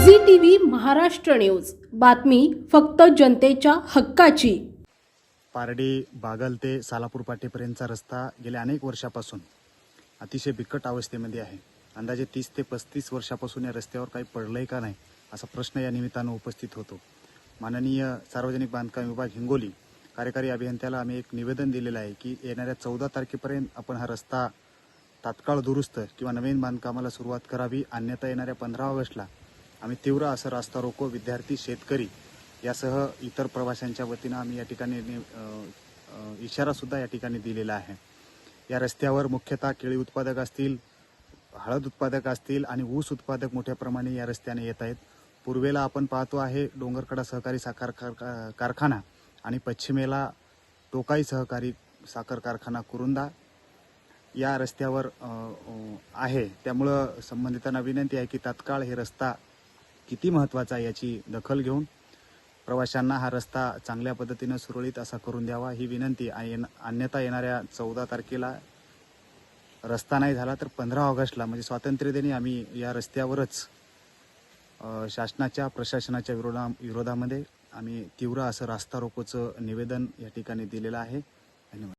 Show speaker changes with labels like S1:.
S1: CCTV Maharashtra news, बातमी फक्त जनतेच्या हक्काची।
S2: पारडी बागल ते सालापूर पाटीपर्यंतचा रस्ता गेल्या अनेक वर्षापासून अतिशय बिकट अवस्थेमध्ये आहे। अंदाजे 30 ते 35 वर्षापासून या रस्त्यावर काही पडलंय का नाही असा प्रश्न या निमित्तानं उपस्थित होतो। माननीय सार्वजनिक बांधकाम विभाग हिंगोली कार्यकारी अभियंत्याला आम्ही एक निवेदन दिलेलं आहे की येणाऱ्या 14 तारखेपर्यंत आपण हा रस्ता तात्काळ दुरुस्त किंवा नवीन बांधकामाला सुरुवात करावी, अन्यथा येणाऱ्या 15 ऑगस्टला आम्ही तीव्र असं रास्ता रोको विद्यार्थी शेतकरी यासह इतर प्रवाशांच्या वतीनं आम्ही या ठिकाणी इशारा सुद्धा या ठिकाणी दिलेला आहे। या रस्त्यावर मुख्यतः केळी उत्पादक असतील, हळद उत्पादक असतील आणि ऊस उत्पादक मोठ्या प्रमाणे या रस्त्याने येत आहेत। पूर्वेला आपण पाहतो आहे डोंगरकडा सहकारी साखर कारखाना आणि पश्चिमेला टोकाई सहकारी साखर कारखाना कुरुंदा या रस्त्यावर आहे। त्यामुळं संबंधितांना विनंती आहे की तात्काळ हे रस्ता किती महत्त्वाचा आहे याची दखल घेऊन प्रवाशांना हा रस्ता चांगल्या पद्धतीने सुरळीत असा करून द्यावा ही विनंती आहे। अन्यथा येणाऱ्या 14 तारखेला रस्ता नाही झाला तर 15 ऑगस्टला म्हणजे स्वातंत्र्यदिनी आम्ही या रस्त्यावरच शासनाच्या प्रशासनाच्या विरोधामध्ये आम्ही तीव्र असं रास्ता रोकोचं निवेदन या ठिकाणी दिलेलं आहे। धन्यवाद।